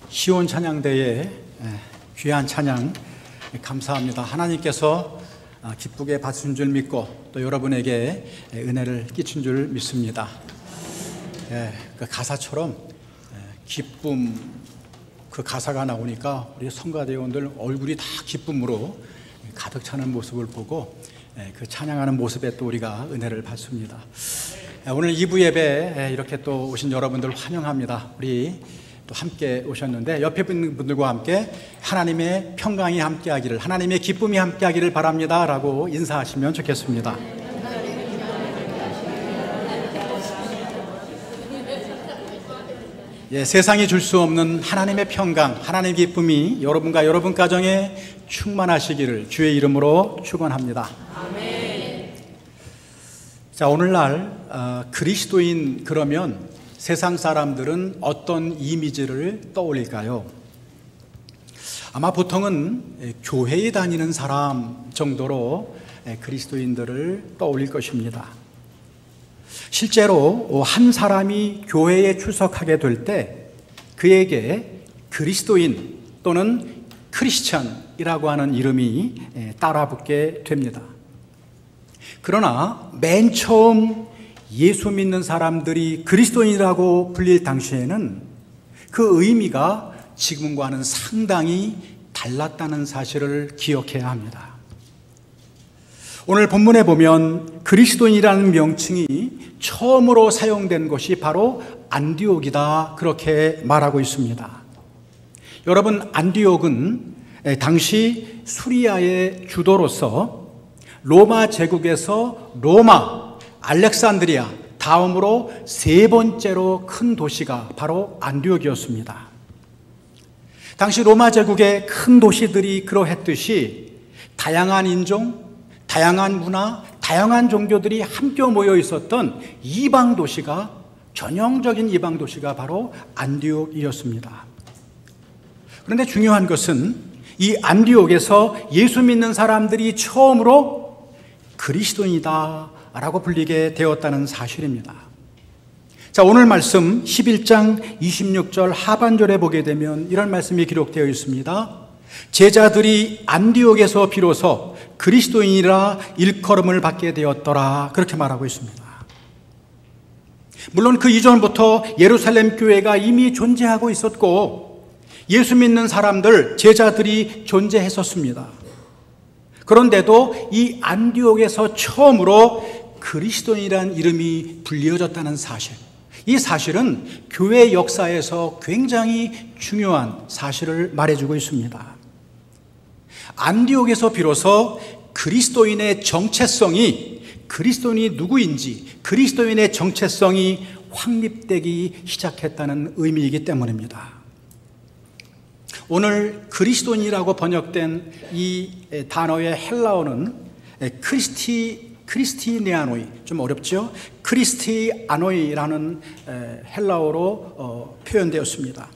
시온 찬양대의 귀한 찬양 감사합니다. 하나님께서 기쁘게 받으신 줄 믿고 또 여러분에게 은혜를 끼친 줄 믿습니다. 그 가사처럼 기쁨, 그 가사가 나오니까 우리 성가대원들 얼굴이 다 기쁨으로 가득 차는 모습을 보고 그 찬양하는 모습에 또 우리가 은혜를 받습니다. 오늘 2부 예배 이렇게 또 오신 여러분들 환영합니다. 우리 또 함께 오셨는데 옆에 있는 분들과 함께 하나님의 평강이 함께하기를, 하나님의 기쁨이 함께하기를 바랍니다 라고 인사하시면 좋겠습니다. 세상이 줄 수 없는 하나님의 평강, 하나님의 기쁨이 여러분과 여러분 가정에 충만하시기를 주의 이름으로 축원합니다. 아멘. 자, 오늘날 그리스도인 그러면 세상 사람들은 어떤 이미지를 떠올릴까요? 아마 보통은 교회에 다니는 사람 정도로 그리스도인들을 떠올릴 것입니다. 실제로 한 사람이 교회에 출석하게 될 때 그에게 그리스도인 또는 크리스찬이라고 하는 이름이 따라붙게 됩니다. 그러나 맨 처음 예수 믿는 사람들이 그리스도인이라고 불릴 당시에는 그 의미가 지금과는 상당히 달랐다는 사실을 기억해야 합니다. 오늘 본문에 보면 그리스도인이라는 명칭이 처음으로 사용된 것이 바로 안디옥이다, 그렇게 말하고 있습니다. 여러분, 안디옥은 당시 수리아의 주도로서 로마 제국에서 로마, 알렉산드리아 다음으로 세 번째로 큰 도시가 바로 안디옥이었습니다. 당시 로마 제국의 큰 도시들이 그러했듯이 다양한 인종, 다양한 문화, 다양한 종교들이 함께 모여 있었던 이방 도시가, 전형적인 이방 도시가 바로 안디옥이었습니다. 그런데 중요한 것은 이 안디옥에서 예수 믿는 사람들이 처음으로 그리스도인이다 라고 불리게 되었다는 사실입니다. 자, 오늘 말씀 11장 26절 하반절에 보게 되면 이런 말씀이 기록되어 있습니다. 제자들이 안디옥에서 비로소 그리스도인이라 일컬음을 받게 되었더라, 그렇게 말하고 있습니다. 물론 그 이전부터 예루살렘 교회가 이미 존재하고 있었고 예수 믿는 사람들, 제자들이 존재했었습니다. 그런데도 이 안디옥에서 처음으로 그리스도인이라는 이름이 불리어졌다는 사실, 이 사실은 교회 역사에서 굉장히 중요한 사실을 말해주고 있습니다. 안디옥에서 비로소 그리스도인의 정체성이, 그리스도인이 누구인지 그리스도인의 정체성이 확립되기 시작했다는 의미이기 때문입니다. 오늘 그리스도인이라고 번역된 이 단어의 헬라어는 크리스티아노이, 좀 어렵죠? 크리스티아노이라는 헬라어로 표현되었습니다.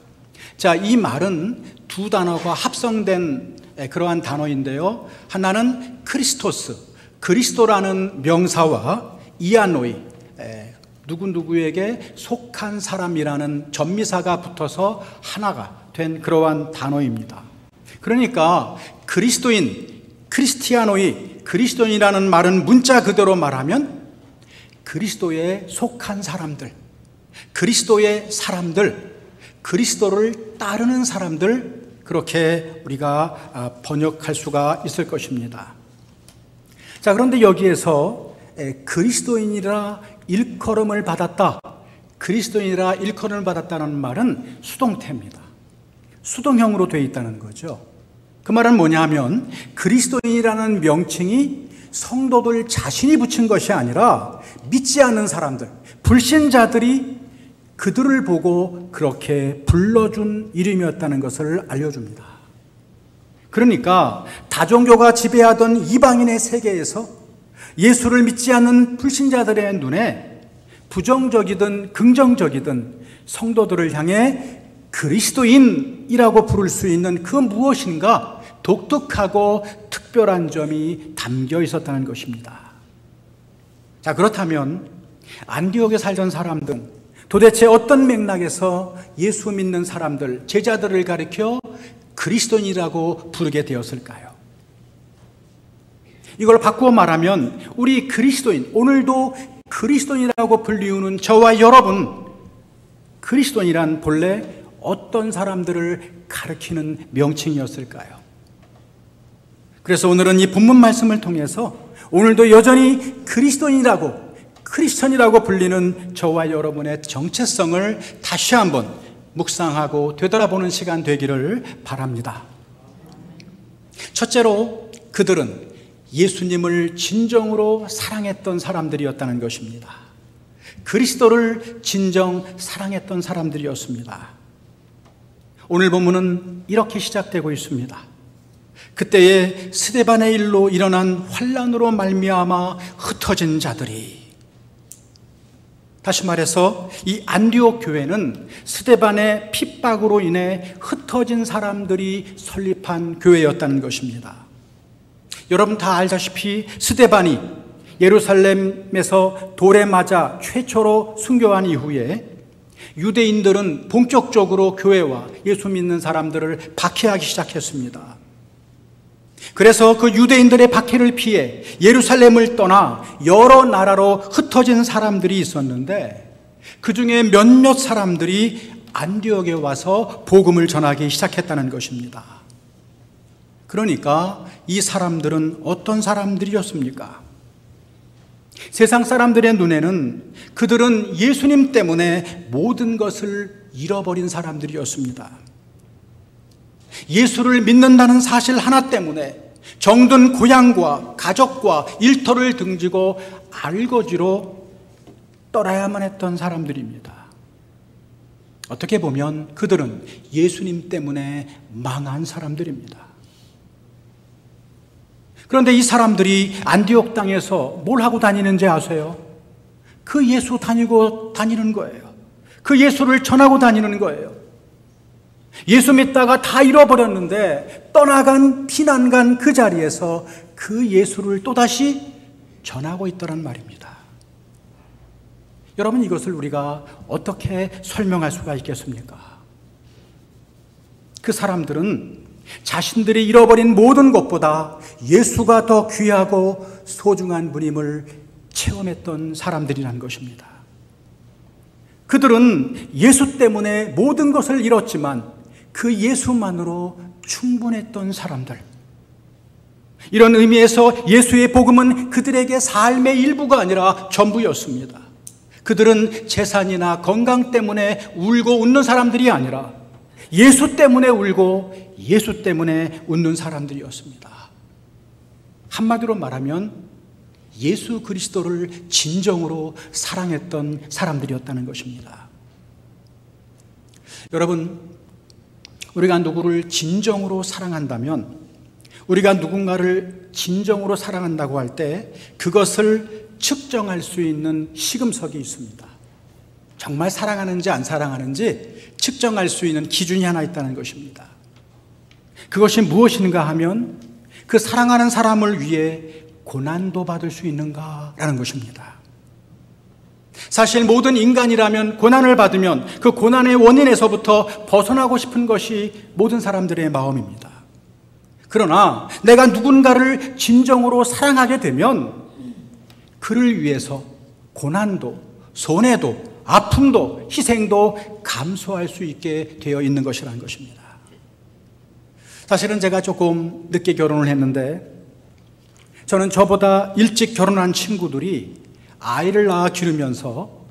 자, 이 말은 두 단어가 합성된 그러한 단어인데요. 하나는 크리스토스, 그리스도라는 명사와 이아노이, 누구누구에게 속한 사람이라는 전미사가 붙어서 하나가 된 그러한 단어입니다. 그러니까 그리스도인, 크리스티아노이, 그리스도인이라는 말은 문자 그대로 말하면 그리스도에 속한 사람들, 그리스도의 사람들, 그리스도를 따르는 사람들, 그렇게 우리가 번역할 수가 있을 것입니다. 자, 그런데 여기에서 그리스도인이라 일컬음을 받았다, 그리스도인이라 일컬음을 받았다는 말은 수동태입니다. 수동형으로 되어 있다는 거죠. 그 말은 뭐냐 하면 그리스도인이라는 명칭이 성도들 자신이 붙인 것이 아니라 믿지 않는 사람들, 불신자들이 그들을 보고 그렇게 불러준 이름이었다는 것을 알려줍니다. 그러니까 다종교가 지배하던 이방인의 세계에서 예수를 믿지 않는 불신자들의 눈에 부정적이든 긍정적이든 성도들을 향해 그리스도인이라고 부를 수 있는 그 무엇인가 독특하고 특별한 점이 담겨 있었다는 것입니다. 자, 그렇다면 안디옥에 살던 사람들, 도대체 어떤 맥락에서 예수 믿는 사람들, 제자들을 가리켜 그리스도인이라고 부르게 되었을까요? 이걸 바꾸어 말하면 우리 그리스도인, 오늘도 그리스도인이라고 불리우는 저와 여러분, 그리스도인이란 본래 어떤 사람들을 가리키는 명칭이었을까요? 그래서 오늘은 이 본문 말씀을 통해서 오늘도 여전히 그리스도인이라고, 크리스천이라고 불리는 저와 여러분의 정체성을 다시 한번 묵상하고 되돌아보는 시간 되기를 바랍니다. 첫째로 그들은 예수님을 진정으로 사랑했던 사람들이었다는 것입니다. 그리스도를 진정 사랑했던 사람들이었습니다. 오늘 본문은 이렇게 시작되고 있습니다. 그때에 스데반의 일로 일어난 환난으로 말미암아 흩어진 자들이, 다시 말해서 이 안디옥 교회는 스데반의 핍박으로 인해 흩어진 사람들이 설립한 교회였다는 것입니다. 여러분 다 알다시피 스데반이 예루살렘에서 돌에 맞아 최초로 순교한 이후에 유대인들은 본격적으로 교회와 예수 믿는 사람들을 박해하기 시작했습니다. 그래서 그 유대인들의 박해를 피해 예루살렘을 떠나 여러 나라로 흩어진 사람들이 있었는데, 그 중에 몇몇 사람들이 안디옥에 와서 복음을 전하기 시작했다는 것입니다. 그러니까 이 사람들은 어떤 사람들이었습니까? 세상 사람들의 눈에는 그들은 예수님 때문에 모든 것을 잃어버린 사람들이었습니다. 예수를 믿는다는 사실 하나 때문에 정든 고향과 가족과 일터를 등지고 알거지로 떠나야만 했던 사람들입니다. 어떻게 보면 그들은 예수님 때문에 망한 사람들입니다. 그런데 이 사람들이 안디옥 땅에서 뭘 하고 다니는지 아세요? 그 예수 다니는 거예요. 그 예수를 전하고 다니는 거예요. 예수 믿다가 다 잃어버렸는데 떠나간, 피난간 그 자리에서 그 예수를 또다시 전하고 있더란 말입니다. 여러분, 이것을 우리가 어떻게 설명할 수가 있겠습니까? 그 사람들은 자신들이 잃어버린 모든 것보다 예수가 더 귀하고 소중한 분임을 체험했던 사람들이라는 것입니다. 그들은 예수 때문에 모든 것을 잃었지만 그 예수만으로 충분했던 사람들. 이런 의미에서 예수의 복음은 그들에게 삶의 일부가 아니라 전부였습니다. 그들은 재산이나 건강 때문에 울고 웃는 사람들이 아니라 예수 때문에 울고 예수 때문에 웃는 사람들이었습니다. 한마디로 말하면 예수 그리스도를 진정으로 사랑했던 사람들이었다는 것입니다. 여러분, 우리가 누구를 진정으로 사랑한다면, 우리가 누군가를 진정으로 사랑한다고 할 때 그것을 측정할 수 있는 시금석이 있습니다. 정말 사랑하는지 안 사랑하는지 측정할 수 있는 기준이 하나 있다는 것입니다. 그것이 무엇인가 하면 그 사랑하는 사람을 위해 고난도 받을 수 있는가라는 것입니다. 사실 모든 인간이라면 고난을 받으면 그 고난의 원인에서부터 벗어나고 싶은 것이 모든 사람들의 마음입니다. 그러나 내가 누군가를 진정으로 사랑하게 되면 그를 위해서 고난도, 손해도, 아픔도, 희생도 감수할 수 있게 되어 있는 것이라는 것입니다. 사실은 제가 조금 늦게 결혼을 했는데, 저는 저보다 일찍 결혼한 친구들이 아이를 낳아 기르면서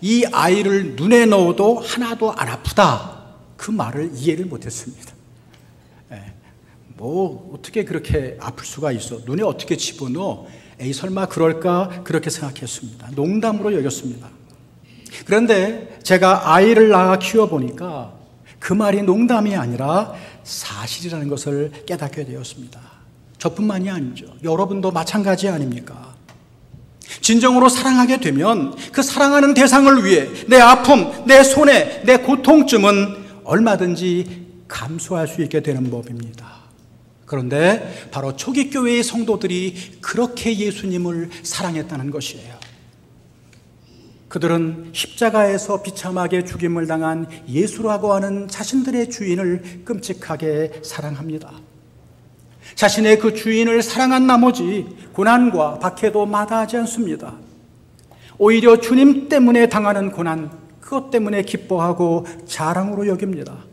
이 아이를 눈에 넣어도 하나도 안 아프다, 그 말을 이해를 못했습니다. 뭐 어떻게 그렇게 아플 수가 있어? 눈에 어떻게 집어넣어? 에이, 설마 그럴까? 그렇게 생각했습니다. 농담으로 여겼습니다. 그런데 제가 아이를 낳아 키워보니까 그 말이 농담이 아니라 사실이라는 것을 깨닫게 되었습니다. 저뿐만이 아니죠. 여러분도 마찬가지 아닙니까? 진정으로 사랑하게 되면 그 사랑하는 대상을 위해 내 아픔, 내 손해, 내 고통쯤은 얼마든지 감수할 수 있게 되는 법입니다. 그런데 바로 초기 교회의 성도들이 그렇게 예수님을 사랑했다는 것이에요. 그들은 십자가에서 비참하게 죽임을 당한 예수라고 하는 자신들의 주인을 끔찍하게 사랑합니다. 자신의 그 주인을 사랑한 나머지 고난과 박해도 마다하지 않습니다. 오히려 주님 때문에 당하는 고난, 그것 때문에 기뻐하고 자랑으로 여깁니다.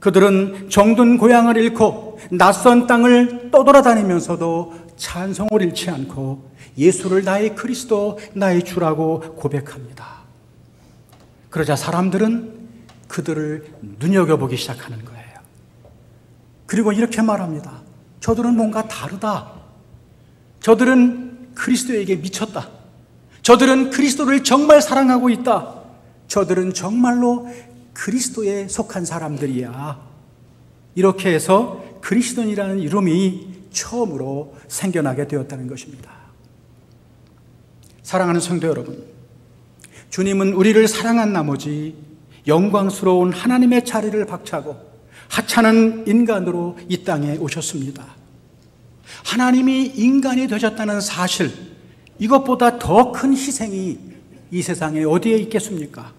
그들은 정든 고향을 잃고 낯선 땅을 떠돌아다니면서도 찬송을 잃지 않고 예수를 나의 그리스도, 나의 주라고 고백합니다. 그러자 사람들은 그들을 눈여겨보기 시작하는 거예요. 그리고 이렇게 말합니다. 저들은 뭔가 다르다. 저들은 그리스도에게 미쳤다. 저들은 그리스도를 정말 사랑하고 있다. 저들은 정말로 그리스도에 속한 사람들이야. 이렇게 해서 그리스도인이라는 이름이 처음으로 생겨나게 되었다는 것입니다. 사랑하는 성도 여러분, 주님은 우리를 사랑한 나머지 영광스러운 하나님의 자리를 박차고 하찮은 인간으로 이 땅에 오셨습니다. 하나님이 인간이 되셨다는 사실, 이것보다 더 큰 희생이 이 세상에 어디에 있겠습니까?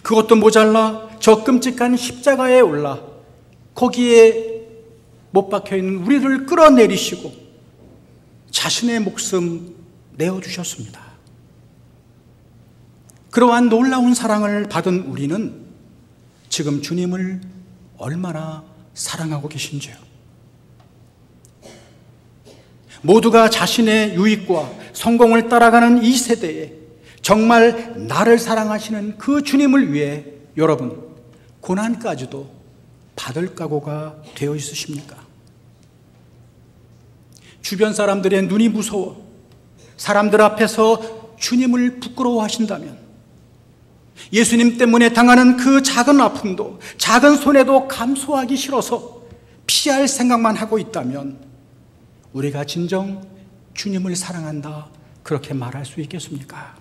그것도 모자라 저 끔찍한 십자가에 올라 거기에 못 박혀있는 우리를 끌어내리시고 자신의 목숨 내어주셨습니다. 그러한 놀라운 사랑을 받은 우리는 지금 주님을 얼마나 사랑하고 계신지요? 모두가 자신의 유익과 성공을 따라가는 이 세대에 정말 나를 사랑하시는 그 주님을 위해 여러분, 고난까지도 받을 각오가 되어 있으십니까? 주변 사람들의 눈이 무서워 사람들 앞에서 주님을 부끄러워하신다면, 예수님 때문에 당하는 그 작은 아픔도, 작은 손해도 감수하기 싫어서 피할 생각만 하고 있다면 우리가 진정 주님을 사랑한다, 그렇게 말할 수 있겠습니까?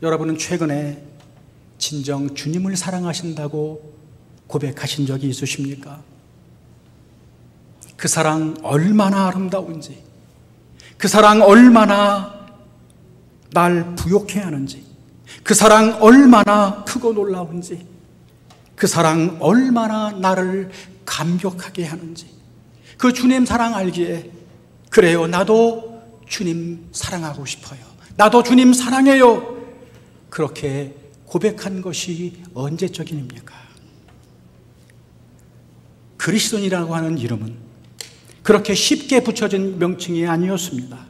여러분은 최근에 진정 주님을 사랑하신다고 고백하신 적이 있으십니까? 그 사랑 얼마나 아름다운지, 그 사랑 얼마나 날 부욕해 하는지, 그 사랑 얼마나 크고 놀라운지, 그 사랑 얼마나 나를 감격하게 하는지, 그 주님 사랑 알기에, 그래요, 나도 주님 사랑하고 싶어요, 나도 주님 사랑해요, 그렇게 고백한 것이 언제적 일입니까? 그리스도인이라고 하는 이름은 그렇게 쉽게 붙여진 명칭이 아니었습니다.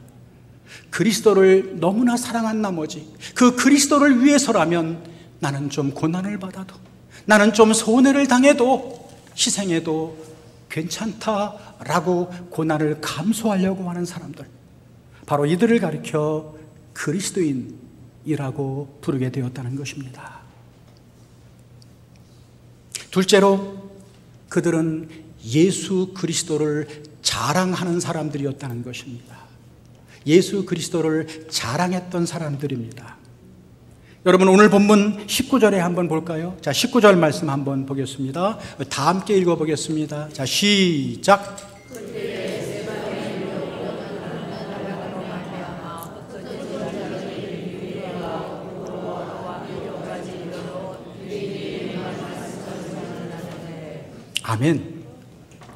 그리스도를 너무나 사랑한 나머지 그 그리스도를 위해서라면 나는 좀 고난을 받아도, 나는 좀 손해를 당해도, 희생해도 괜찮다라고 고난을 감수하려고 하는 사람들, 바로 이들을 가리켜 그리스도인이라고 부르게 되었다는 것입니다. 둘째로, 그들은 예수 그리스도를 자랑하는 사람들이었다는 것입니다. 예수 그리스도를 자랑했던 사람들입니다. 여러분, 오늘 본문 19절에 한번 볼까요? 자, 19절 말씀 한번 보겠습니다. 다 함께 읽어보겠습니다. 자, 시작. 아멘.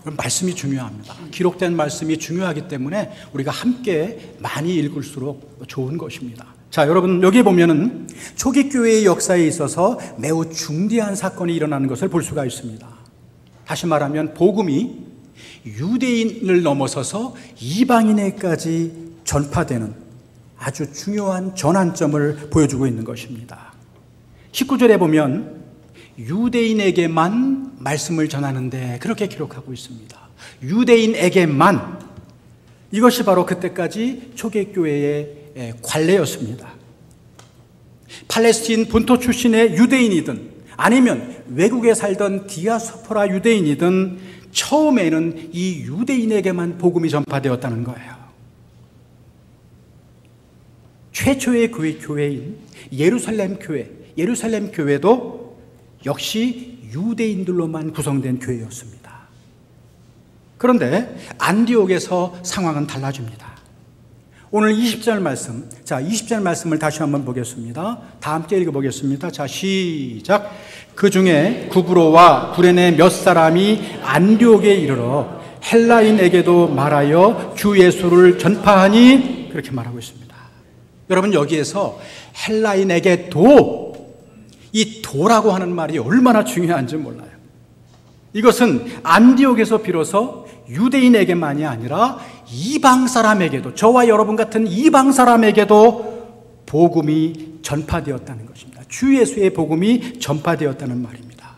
말씀이 중요합니다. 기록된 말씀이 중요하기 때문에 우리가 함께 많이 읽을수록 좋은 것입니다. 자, 여러분, 여기 보면은 초기 교회의 역사에 있어서 매우 중대한 사건이 일어나는 것을 볼 수가 있습니다. 다시 말하면 복음이 유대인을 넘어서서 이방인에까지 전파되는 아주 중요한 전환점을 보여주고 있는 것입니다. 19절에 보면 유대인에게만 말씀을 전하는데 그렇게 기록하고 있습니다. 유대인에게만. 이것이 바로 그때까지 초대교회의 관례였습니다. 팔레스틴 본토 출신의 유대인이든 아니면 외국에 살던 디아스포라 유대인이든 처음에는 이 유대인에게만 복음이 전파되었다는 거예요. 최초의 교회인 예루살렘 교회도 역시 유대인들로만 구성된 교회였습니다. 그런데 안디옥에서 상황은 달라집니다. 오늘 20절 말씀. 자, 20절 말씀을 다시 한번 보겠습니다. 다 함께 읽어보겠습니다. 자, 시작. 그 중에 구브로와 구레네 몇 사람이 안디옥에 이르러 헬라인에게도 말하여 주 예수를 전파하니, 그렇게 말하고 있습니다. 여러분, 여기에서 헬라인에게도, 이 도라고 하는 말이 얼마나 중요한지 몰라요. 이것은 안디옥에서 비로소 유대인에게만이 아니라 이방 사람에게도, 저와 여러분 같은 이방 사람에게도 복음이 전파되었다는 것입니다. 주 예수의 복음이 전파되었다는 말입니다.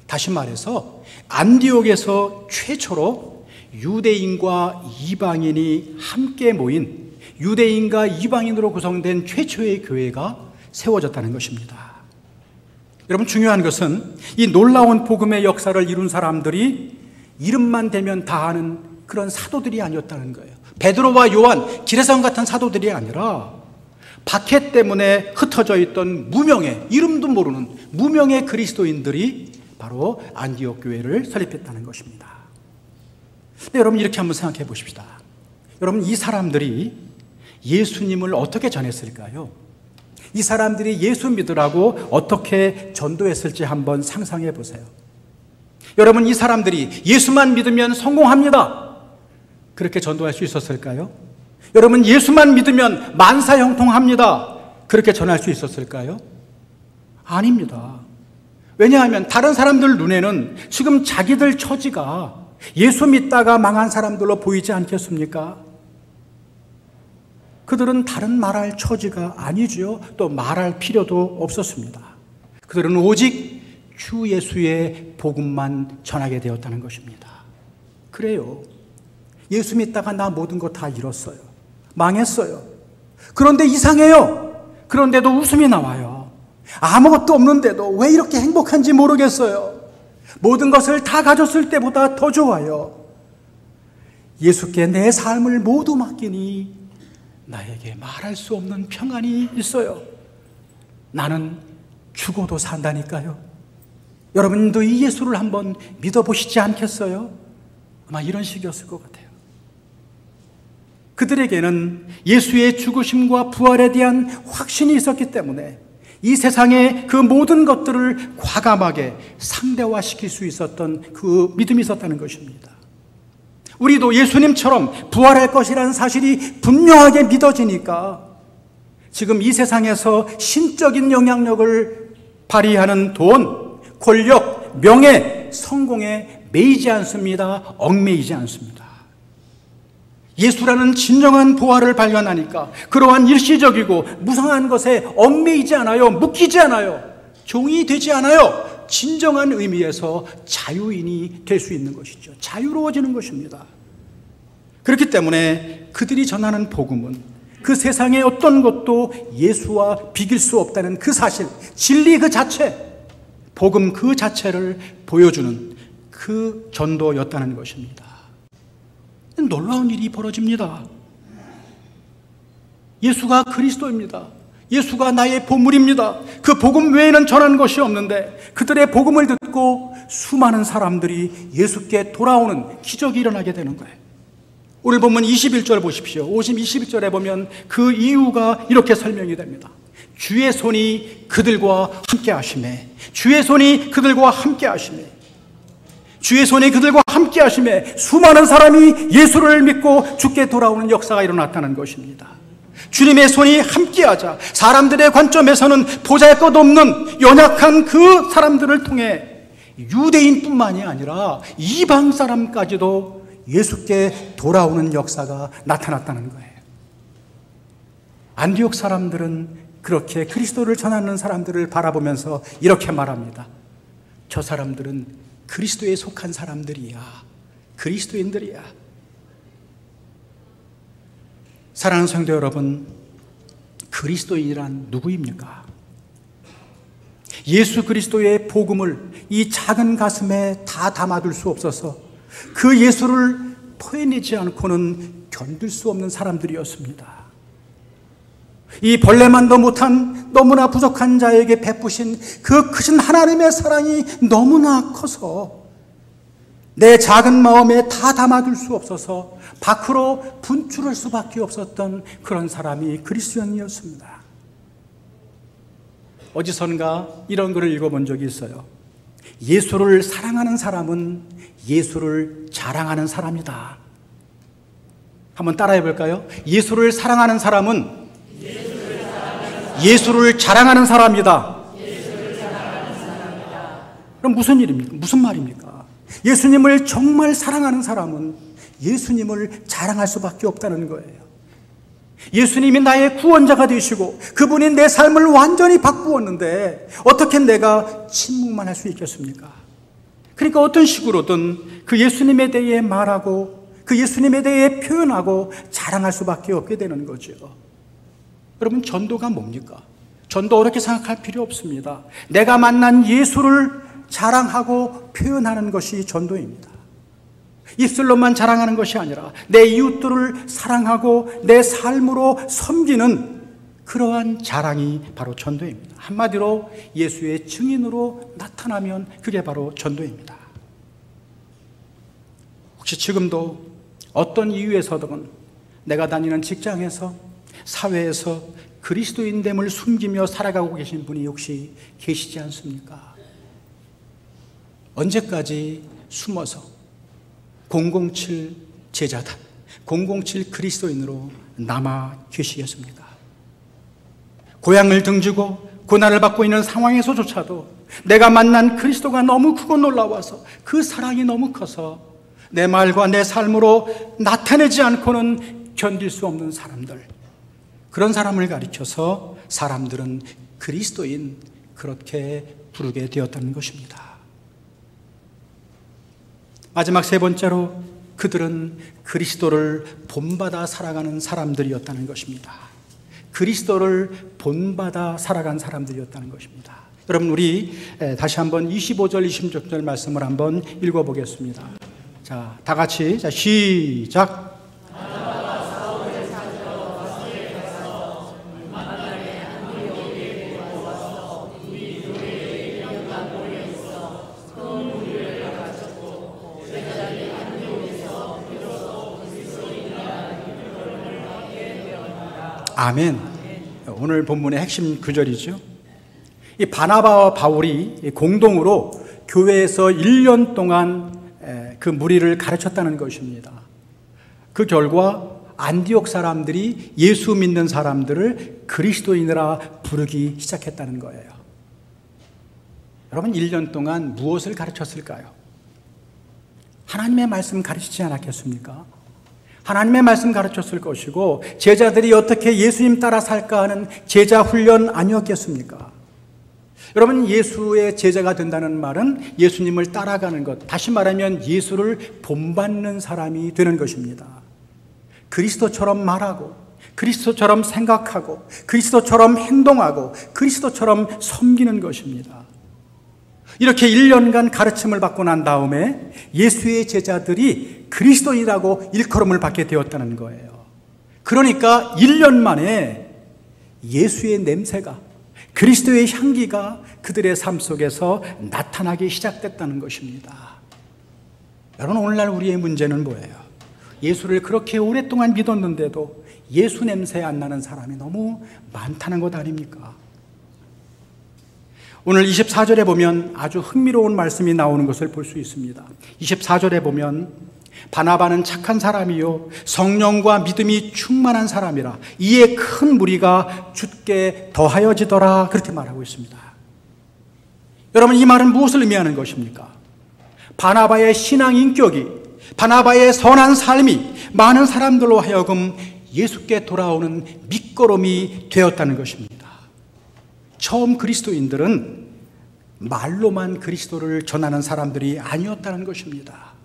다시 말해서 안디옥에서 최초로 유대인과 이방인이 함께 모인, 유대인과 이방인으로 구성된 최초의 교회가 세워졌다는 것입니다. 여러분, 중요한 것은 이 놀라운 복음의 역사를 이룬 사람들이 이름만 대면 다 아는 그런 사도들이 아니었다는 거예요. 베드로와 요한, 기레성 같은 사도들이 아니라 박해 때문에 흩어져 있던 무명의, 이름도 모르는 무명의 그리스도인들이 바로 안디옥 교회를 설립했다는 것입니다. 근데 여러분, 이렇게 한번 생각해 보십시다. 여러분, 이 사람들이 예수님을 어떻게 전했을까요? 이 사람들이 예수 믿으라고 어떻게 전도했을지 한번 상상해 보세요. 여러분, 이 사람들이 예수만 믿으면 성공합니다, 그렇게 전도할 수 있었을까요? 여러분, 예수만 믿으면 만사형통합니다, 그렇게 전할 수 있었을까요? 아닙니다. 왜냐하면 다른 사람들 눈에는 지금 자기들 처지가 예수 믿다가 망한 사람들로 보이지 않겠습니까? 그들은 다른 말할 처지가 아니지요. 또 말할 필요도 없었습니다. 그들은 오직 주 예수의 복음만 전하게 되었다는 것입니다. 그래요. 예수 믿다가 나 모든 거 다 잃었어요. 망했어요. 그런데 이상해요. 그런데도 웃음이 나와요. 아무것도 없는데도 왜 이렇게 행복한지 모르겠어요. 모든 것을 다 가졌을 때보다 더 좋아요. 예수께 내 삶을 모두 맡기니 나에게 말할 수 없는 평안이 있어요. 나는 죽어도 산다니까요. 여러분도 이 예수를 한번 믿어보시지 않겠어요? 아마 이런 식이었을 것 같아요. 그들에게는 예수의 죽으심과 부활에 대한 확신이 있었기 때문에 이 세상의 그 모든 것들을 과감하게 상대화시킬 수 있었던 그 믿음이 있었다는 것입니다. 우리도 예수님처럼 부활할 것이라는 사실이 분명하게 믿어지니까 지금 이 세상에서 신적인 영향력을 발휘하는 돈, 권력, 명예, 성공에 매이지 않습니다. 얽매이지 않습니다. 예수라는 진정한 부활을 발견하니까 그러한 일시적이고 무상한 것에 얽매이지 않아요. 묶이지 않아요. 종이 되지 않아요. 진정한 의미에서 자유인이 될 수 있는 것이죠. 자유로워지는 것입니다. 그렇기 때문에 그들이 전하는 복음은 그 세상의 어떤 것도 예수와 비길 수 없다는 그 사실, 진리 그 자체, 복음 그 자체를 보여주는 그 전도였다는 것입니다. 놀라운 일이 벌어집니다. 예수가 그리스도입니다. 예수가 나의 보물입니다. 그 복음 외에는 전한 것이 없는데 그들의 복음을 듣고 수많은 사람들이 예수께 돌아오는 기적이 일어나게 되는 거예요. 오늘 보면 21절 보십시오. 21절에 보면 그 이유가 이렇게 설명이 됩니다. 주의 손이 그들과 함께 하시매, 주의 손이 그들과 함께 하시매, 주의 손이 그들과 함께 하시매 수많은 사람이 예수를 믿고 주께 돌아오는 역사가 일어났다는 것입니다. 주님의 손이 함께하자 사람들의 관점에서는 보잘것없는 연약한 그 사람들을 통해 유대인뿐만이 아니라 이방 사람까지도 예수께 돌아오는 역사가 나타났다는 거예요. 안디옥 사람들은 그렇게 그리스도를 전하는 사람들을 바라보면서 이렇게 말합니다. 저 사람들은 그리스도에 속한 사람들이야. 그리스도인들이야. 사랑하는 성도 여러분, 그리스도인이란 누구입니까? 예수 그리스도의 복음을 이 작은 가슴에 다 담아둘 수 없어서 그 예수를 토해내지 않고는 견딜 수 없는 사람들이었습니다. 이 벌레만도 못한 너무나 부족한 자에게 베푸신 그 크신 하나님의 사랑이 너무나 커서 내 작은 마음에 다 담아둘 수 없어서 밖으로 분출할 수밖에 없었던 그런 사람이 그리스도인이었습니다. 어디선가 이런 글을 읽어본 적이 있어요. 예수를 사랑하는 사람은 예수를 자랑하는 사람이다. 한번 따라해 볼까요? 예수를 사랑하는 사람은 예수를 자랑하는 사람이다. 그럼 무슨 일입니까? 무슨 말입니까? 예수님을 정말 사랑하는 사람은 예수님을 자랑할 수밖에 없다는 거예요. 예수님이 나의 구원자가 되시고 그분이 내 삶을 완전히 바꾸었는데 어떻게 내가 침묵만 할 수 있겠습니까? 그러니까 어떤 식으로든 그 예수님에 대해 말하고 그 예수님에 대해 표현하고 자랑할 수밖에 없게 되는 거죠. 여러분, 전도가 뭡니까? 전도 어렵게 생각할 필요 없습니다. 내가 만난 예수를 자랑하고 표현하는 것이 전도입니다. 입술로만 자랑하는 것이 아니라 내 이웃들을 사랑하고 내 삶으로 섬기는 그러한 자랑이 바로 전도입니다. 한마디로 예수의 증인으로 나타나면 그게 바로 전도입니다. 혹시 지금도 어떤 이유에서든 내가 다니는 직장에서, 사회에서 그리스도인됨을 숨기며 살아가고 계신 분이 혹시 계시지 않습니까? 언제까지 숨어서 007 제자다, 007 그리스도인으로 남아 계시겠습니까? 고향을 등지고 고난을 받고 있는 상황에서조차도 내가 만난 그리스도가 너무 크고 놀라워서 그 사랑이 너무 커서 내 말과 내 삶으로 나타내지 않고는 견딜 수 없는 사람들, 그런 사람을 가리켜서 사람들은 그리스도인 그렇게 부르게 되었다는 것입니다. 마지막 세 번째로 그들은 그리스도를 본받아 살아가는 사람들이었다는 것입니다. 그리스도를 본받아 살아간 사람들이었다는 것입니다. 여러분, 우리 다시 한번 25절, 26절 말씀을 한번 읽어보겠습니다. 자, 다 같이, 자, 시작. 아멘. 오늘 본문의 핵심 구절이죠. 이 바나바와 바울이 공동으로 교회에서 1년 동안 그 무리를 가르쳤다는 것입니다. 그 결과 안디옥 사람들이 예수 믿는 사람들을 그리스도인이라 부르기 시작했다는 거예요. 여러분, 1년 동안 무엇을 가르쳤을까요? 하나님의 말씀 가르치지 않았겠습니까? 하나님의 말씀 가르쳤을 것이고 제자들이 어떻게 예수님 따라 살까 하는 제자 훈련 아니었겠습니까? 여러분, 예수의 제자가 된다는 말은 예수님을 따라가는 것, 다시 말하면 예수를 본받는 사람이 되는 것입니다. 그리스도처럼 말하고 그리스도처럼 생각하고 그리스도처럼 행동하고 그리스도처럼 섬기는 것입니다. 이렇게 1년간 가르침을 받고 난 다음에 예수의 제자들이 그리스도인이라고 일컬음을 받게 되었다는 거예요. 그러니까 1년 만에 예수의 냄새가, 그리스도의 향기가 그들의 삶 속에서 나타나기 시작됐다는 것입니다. 여러분, 오늘날 우리의 문제는 뭐예요? 예수를 그렇게 오랫동안 믿었는데도 예수 냄새 안 나는 사람이 너무 많다는 것 아닙니까? 오늘 24절에 보면 아주 흥미로운 말씀이 나오는 것을 볼 수 있습니다. 24절에 보면 바나바는 착한 사람이요 성령과 믿음이 충만한 사람이라 이에 큰 무리가 주께 더하여지더라, 그렇게 말하고 있습니다. 여러분, 이 말은 무엇을 의미하는 것입니까? 바나바의 신앙 인격이, 바나바의 선한 삶이 많은 사람들로 하여금 예수께 돌아오는 밑거름이 되었다는 것입니다. 처음 그리스도인들은 말로만 그리스도를 전하는 사람들이 아니었다는 것입니다.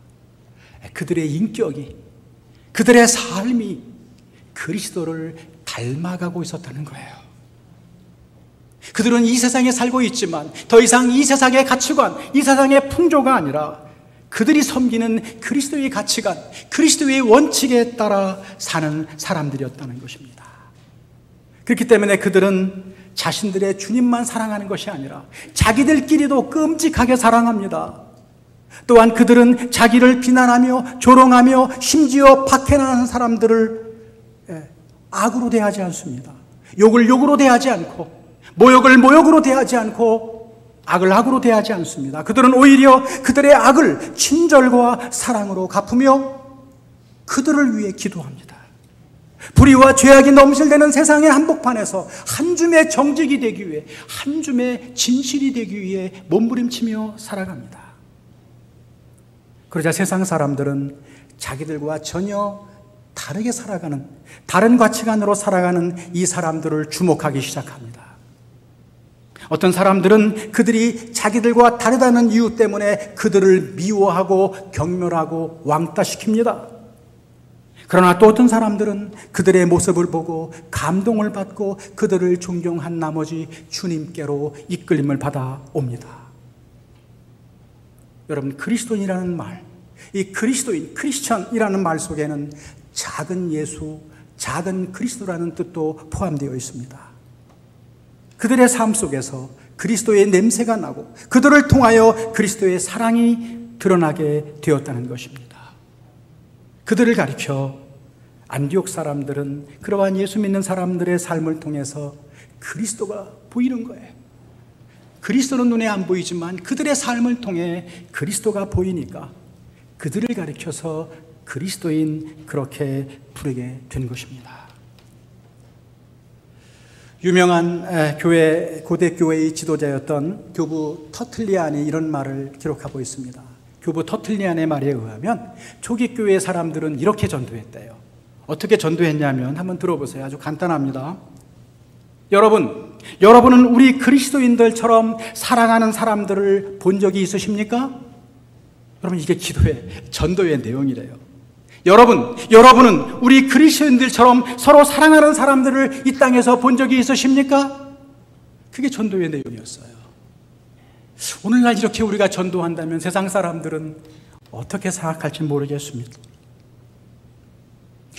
그들의 인격이, 그들의 삶이 그리스도를 닮아가고 있었다는 거예요. 그들은 이 세상에 살고 있지만 더 이상 이 세상의 가치관, 이 세상의 풍조가 아니라 그들이 섬기는 그리스도의 가치관, 그리스도의 원칙에 따라 사는 사람들이었다는 것입니다. 그렇기 때문에 그들은 자신들의 주님만 사랑하는 것이 아니라 자기들끼리도 끔찍하게 사랑합니다. 또한 그들은 자기를 비난하며 조롱하며 심지어 박해하는 사람들을 악으로 대하지 않습니다. 욕을 욕으로 대하지 않고 모욕을 모욕으로 대하지 않고 악을 악으로 대하지 않습니다. 그들은 오히려 그들의 악을 친절과 사랑으로 갚으며 그들을 위해 기도합니다. 불의와 죄악이 넘실대는 세상의 한복판에서 한 줌의 정직이 되기 위해, 한 줌의 진실이 되기 위해 몸부림치며 살아갑니다. 그러자 세상 사람들은 자기들과 전혀 다르게 살아가는, 다른 가치관으로 살아가는 이 사람들을 주목하기 시작합니다. 어떤 사람들은 그들이 자기들과 다르다는 이유 때문에 그들을 미워하고 경멸하고 왕따시킵니다. 그러나 또 어떤 사람들은 그들의 모습을 보고 감동을 받고 그들을 존경한 나머지 주님께로 이끌림을 받아옵니다. 여러분, 그리스도인이라는 말, 이 그리스도인, 크리스천이라는 말 속에는 작은 예수, 작은 그리스도라는 뜻도 포함되어 있습니다. 그들의 삶 속에서 그리스도의 냄새가 나고 그들을 통하여 그리스도의 사랑이 드러나게 되었다는 것입니다. 그들을 가리켜 안디옥 사람들은 그러한 예수 믿는 사람들의 삶을 통해서 그리스도가 보이는 거예요. 그리스도는 눈에 안 보이지만 그들의 삶을 통해 그리스도가 보이니까 그들을 가리켜서 그리스도인 그렇게 부르게 된 것입니다. 유명한 고대 교회의 지도자였던 교부 터틀리안이 이런 말을 기록하고 있습니다. 교부 터틀리안의 말에 의하면 초기 교회 사람들은 이렇게 전도했대요. 어떻게 전도했냐면 한번 들어보세요. 아주 간단합니다. 여러분은 우리 그리스도인들처럼 사랑하는 사람들을 본 적이 있으십니까? 여러분, 이게 전도의 내용이래요. 여러분은 우리 그리스도인들처럼 서로 사랑하는 사람들을 이 땅에서 본 적이 있으십니까? 그게 전도의 내용이었어요. 오늘날 이렇게 우리가 전도한다면 세상 사람들은 어떻게 생각할지 모르겠습니다.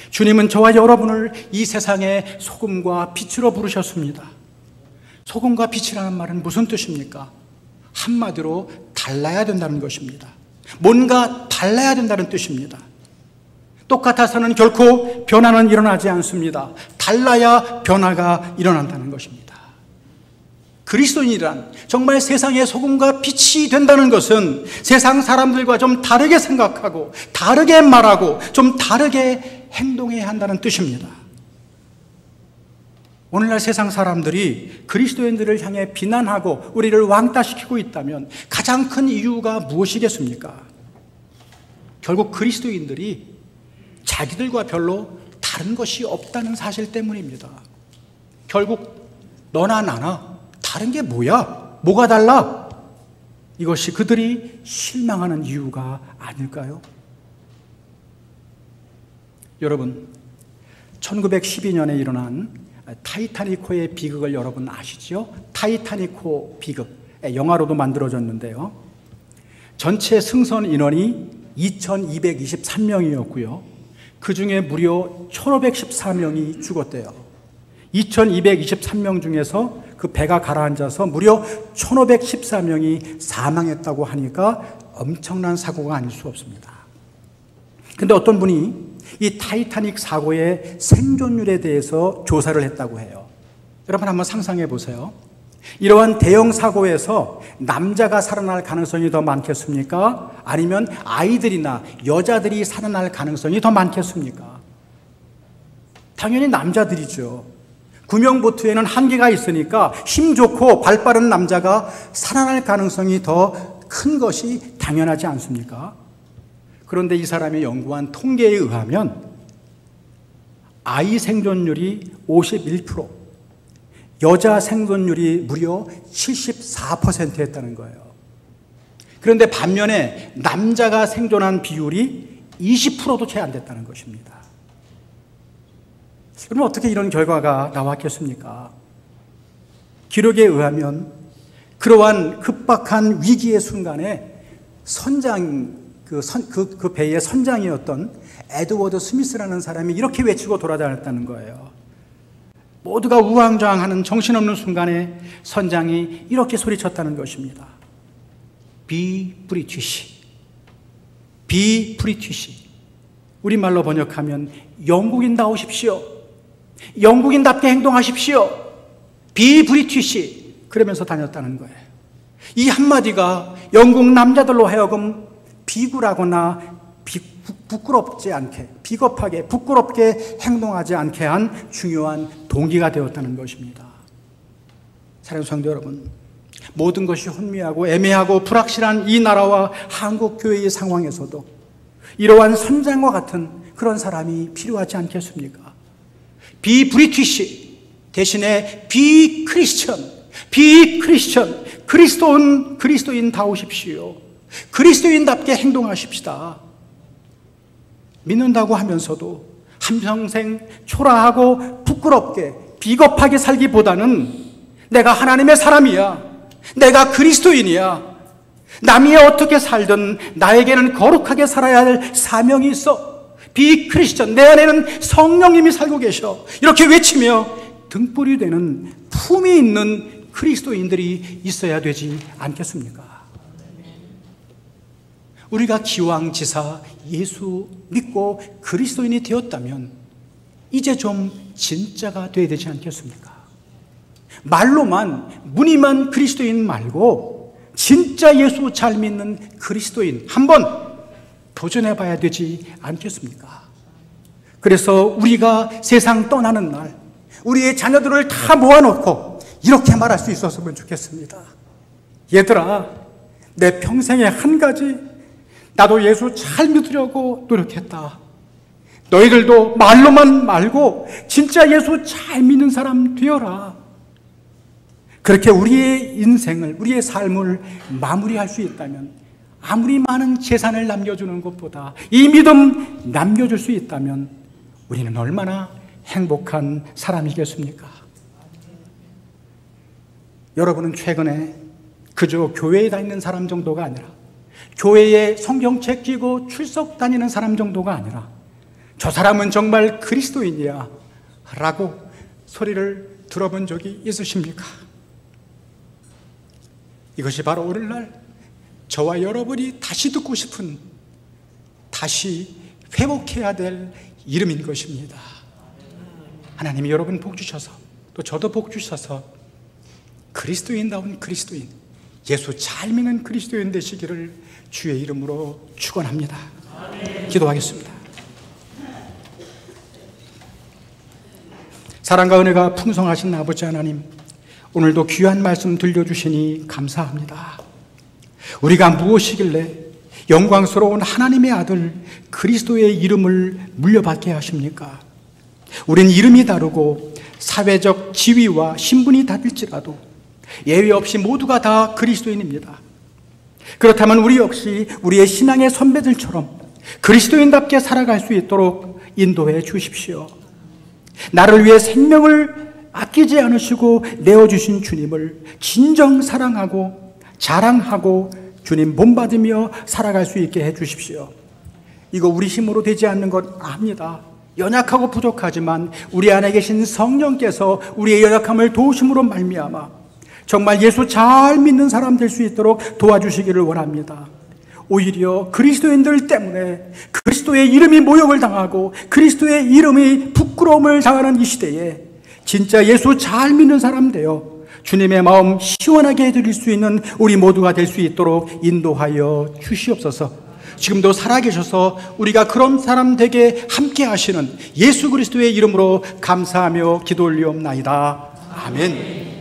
주님은 저와 여러분을 이 세상의 소금과 빛으로 부르셨습니다. 소금과 빛이라는 말은 무슨 뜻입니까? 한마디로 달라야 된다는 것입니다. 뭔가 달라야 된다는 뜻입니다. 똑같아서는 결코 변화는 일어나지 않습니다. 달라야 변화가 일어난다는 것입니다. 그리스도인이란 정말 세상의 소금과 빛이 된다는 것은 세상 사람들과 좀 다르게 생각하고 다르게 말하고 좀 다르게 행동해야 한다는 뜻입니다. 오늘날 세상 사람들이 그리스도인들을 향해 비난하고 우리를 왕따시키고 있다면 가장 큰 이유가 무엇이겠습니까? 결국 그리스도인들이 자기들과 별로 다른 것이 없다는 사실 때문입니다. 결국 너나 나나 다른 게 뭐야? 뭐가 달라? 이것이 그들이 실망하는 이유가 아닐까요? 여러분, 1912년에 일어난 타이타닉호의 비극을 여러분 아시죠? 타이타닉호 비극, 영화로도 만들어졌는데요. 전체 승선 인원이 2223명이었고요. 그 중에 무려 1514명이 죽었대요. 2223명 중에서 그 배가 가라앉아서 무려 1514명이 사망했다고 하니까 엄청난 사고가 아닐 수 없습니다. 근데 어떤 분이 이 타이타닉 사고의 생존율에 대해서 조사를 했다고 해요. 여러분 한번 상상해 보세요. 이러한 대형 사고에서 남자가 살아날 가능성이 더 많겠습니까? 아니면 아이들이나 여자들이 살아날 가능성이 더 많겠습니까? 당연히 남자들이죠. 구명보트에는 한계가 있으니까 힘 좋고 발 빠른 남자가 살아날 가능성이 더 큰 것이 당연하지 않습니까? 그런데 이 사람이 연구한 통계에 의하면 아이 생존율이 51%, 여자 생존율이 무려 74%였다는 거예요. 그런데 반면에 남자가 생존한 비율이 20%도 채 안 됐다는 것입니다. 그럼 어떻게 이런 결과가 나왔겠습니까? 기록에 의하면 그러한 급박한 위기의 순간에 그 배의 선장이었던 에드워드 스미스라는 사람이 이렇게 외치고 돌아다녔다는 거예요. 모두가 우왕좌왕하는 정신없는 순간에 선장이 이렇게 소리쳤다는 것입니다. Be British. Be British. 우리말로 번역하면 영국인다우십시오. 영국인답게 행동하십시오. Be British. 그러면서 다녔다는 거예요. 이 한마디가 영국 남자들로 하여금 비굴하거나 부끄럽지 않게, 비겁하게, 부끄럽게 행동하지 않게 한 중요한 동기가 되었다는 것입니다. 사랑하는 성도 여러분, 모든 것이 혼미하고 애매하고 불확실한 이 나라와 한국 교회의 상황에서도 이러한 선장과 같은 그런 사람이 필요하지 않겠습니까? Be British 대신에 Be Christian, Be Christian. 그리스도인다우십시오. 그리스도인답게 행동하십시다. 믿는다고 하면서도 한평생 초라하고 부끄럽게 비겁하게 살기보다는 내가 하나님의 사람이야, 내가 그리스도인이야, 남이 어떻게 살든 나에게는 거룩하게 살아야 할 사명이 있어. Be Christian. 내 안에는 성령님이 살고 계셔. 이렇게 외치며 등불이 되는 품이 있는 그리스도인들이 있어야 되지 않겠습니까? 우리가 기왕지사 예수 믿고 그리스도인이 되었다면 이제 좀 진짜가 되어야 되지 않겠습니까? 말로만, 무늬만 그리스도인 말고 진짜 예수 잘 믿는 그리스도인 한번 도전해 봐야 되지 않겠습니까? 그래서 우리가 세상 떠나는 날 우리의 자녀들을 다 모아놓고 이렇게 말할 수 있었으면 좋겠습니다. 얘들아, 내 평생에 한 가지 나도 예수 잘 믿으려고 노력했다. 너희들도 말로만 말고 진짜 예수 잘 믿는 사람 되어라. 그렇게 우리의 인생을, 우리의 삶을 마무리할 수 있다면, 아무리 많은 재산을 남겨주는 것보다 이 믿음 남겨줄 수 있다면 우리는 얼마나 행복한 사람이겠습니까? 여러분은 최근에 그저 교회에 다니는 사람 정도가 아니라, 교회에 성경책 끼고 출석 다니는 사람 정도가 아니라 저 사람은 정말 그리스도인이야 라고 소리를 들어본 적이 있으십니까? 이것이 바로 오늘날 저와 여러분이 다시 듣고 싶은, 다시 회복해야 될 이름인 것입니다. 하나님이 여러분 복 주셔서, 또 저도 복 주셔서 그리스도인다운 그리스도인, 예수 잘 믿는 그리스도인 되시기를 주의 이름으로 축원합니다. 기도하겠습니다. 사랑과 은혜가 풍성하신 아버지 하나님, 오늘도 귀한 말씀 들려주시니 감사합니다. 우리가 무엇이길래 영광스러운 하나님의 아들 그리스도의 이름을 물려받게 하십니까? 우린 이름이 다르고 사회적 지위와 신분이 다를지라도 예외 없이 모두가 다 그리스도인입니다. 그렇다면 우리 역시 우리의 신앙의 선배들처럼 그리스도인답게 살아갈 수 있도록 인도해 주십시오. 나를 위해 생명을 아끼지 않으시고 내어주신 주님을 진정 사랑하고 자랑하고 주님 본받으며 살아갈 수 있게 해 주십시오. 이거 우리 힘으로 되지 않는 것 압니다. 연약하고 부족하지만 우리 안에 계신 성령께서 우리의 연약함을 도우심으로 말미암아 정말 예수 잘 믿는 사람 될 수 있도록 도와주시기를 원합니다. 오히려 그리스도인들 때문에 그리스도의 이름이 모욕을 당하고 그리스도의 이름이 부끄러움을 당하는 이 시대에 진짜 예수 잘 믿는 사람 되어 주님의 마음 시원하게 해드릴 수 있는 우리 모두가 될 수 있도록 인도하여 주시옵소서. 지금도 살아계셔서 우리가 그런 사람 되게 함께 하시는 예수 그리스도의 이름으로 감사하며 기도 올리옵나이다. 아멘.